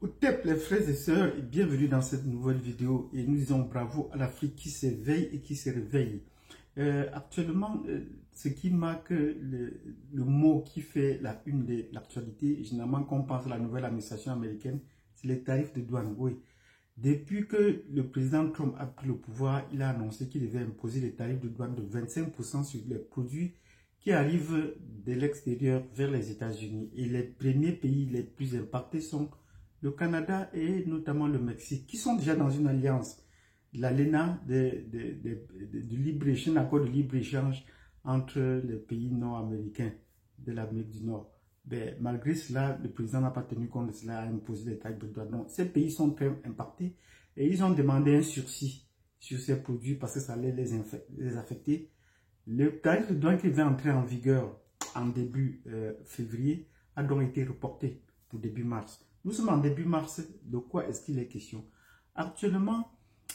Au TEP, les frères et sœurs, et bienvenue dans cette nouvelle vidéo. Et nous disons bravo à l'Afrique qui s'éveille et qui se réveille. Actuellement, ce qui marque le mot qui fait la une de l'actualité, généralement quand on pense à la nouvelle administration américaine, c'est les tarifs de douane. Oui. Depuis que le président Trump a pris le pouvoir, il a annoncé qu'il devait imposer les tarifs de douane de 25% sur les produits qui arrivent de l'extérieur vers les États-Unis. Et les premiers pays les plus impactés sont le Canada et notamment le Mexique, qui sont déjà dans une alliance, l'ALENA, de libre-échange, un accord de libre-échange entre les pays nord-américains de l'Amérique du Nord. Mais malgré cela, le président n'a pas tenu compte de cela, a imposé des tarifs de douane. Donc, ces pays sont très impactés et ils ont demandé un sursis sur ces produits parce que ça allait les affecter. Le tarif de douane qui devait entrer en vigueur en début février a donc été reporté pour début mars. Nous sommes en début mars, de quoi est-ce qu'il est question? Actuellement,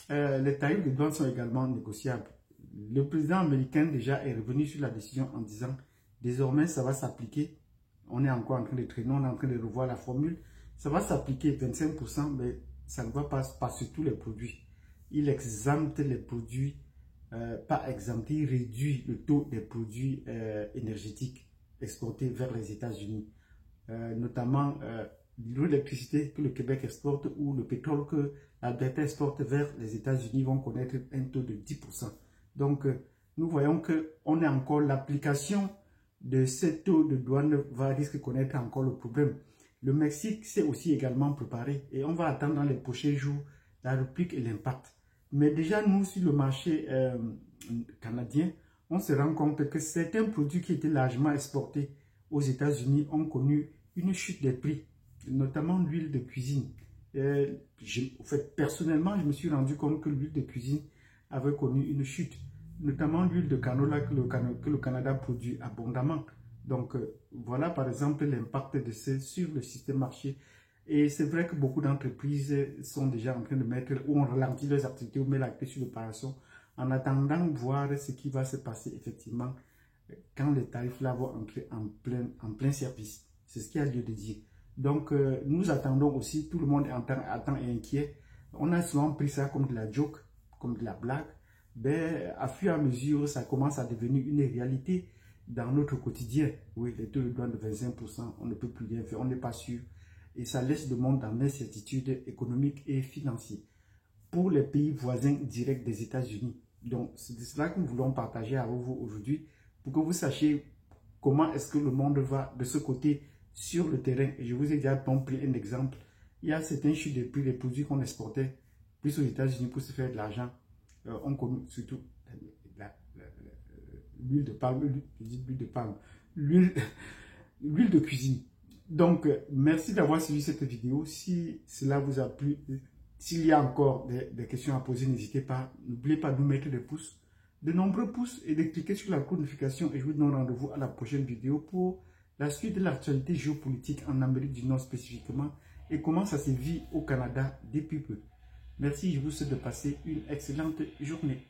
les tarifs de douane sont également négociables. Le président américain déjà est revenu sur la décision en disant désormais ça va s'appliquer. On est encore en train de traîner, on est en train de revoir la formule. Ça va s'appliquer 25%, mais ça ne va pas sur tous les produits. Il exempte les produits, pas exempté, il réduit le taux des produits énergétiques exportés vers les États-Unis. Notamment l'hydroélectricité que le Québec exporte ou le pétrole que l'Alberta exporte vers les États-Unis vont connaître un taux de 10%. Donc, nous voyons qu'on est encore l'application de ces taux de douane risque de connaître encore le problème. Le Mexique s'est aussi également préparé et on va attendre dans les prochains jours la réplique et l'impact. Mais déjà, nous, sur le marché canadien, on se rend compte que certains produits qui étaient largement exportés aux États-Unis ont connu une chute des prix, notamment l'huile de cuisine. Personnellement, je me suis rendu compte que l'huile de cuisine avait connu une chute, notamment l'huile de canola que le Canada produit abondamment. Donc, voilà par exemple l'impact de ce sur le système marché. Et c'est vrai que beaucoup d'entreprises sont déjà en train de mettre, ou ont ralenti leurs activités, ou mettent la clé sur l'opération, en attendant de voir ce qui va se passer effectivement quand les tarifs là vont entrer en plein service. C'est ce qu'il y a lieu de dire. Donc, nous attendons aussi, tout le monde attend et inquiet. On a souvent pris ça comme de la joke, comme de la blague. Mais à fur et à mesure, ça commence à devenir une réalité dans notre quotidien. Oui, les taux de douane de 25%, on ne peut plus rien faire, on n'est pas sûr. Et ça laisse le monde dans l'incertitude économique et financière pour les pays voisins directs des États-Unis. Donc, c'est de cela que nous voulons partager avec vous aujourd'hui pour que vous sachiez comment est-ce que le monde va de ce côté sur le terrain. Et je vous ai déjà pris un exemple. Il y a certains chutes de prix des produits qu'on exportait plus aux États-Unis pour se faire de l'argent. On connaît surtout l'huile de palme, l'huile de cuisine. Donc, merci d'avoir suivi cette vidéo. Si cela vous a plu, s'il y a encore des questions à poser, n'hésitez pas. N'oubliez pas de nous mettre des pouces, de nombreux pouces et de cliquer sur la cloche de notification. Et je vous donne rendez-vous à la prochaine vidéo pour la suite de l'actualité géopolitique en Amérique du Nord spécifiquement et comment ça se vit au Canada depuis peu. Merci, je vous souhaite de passer une excellente journée.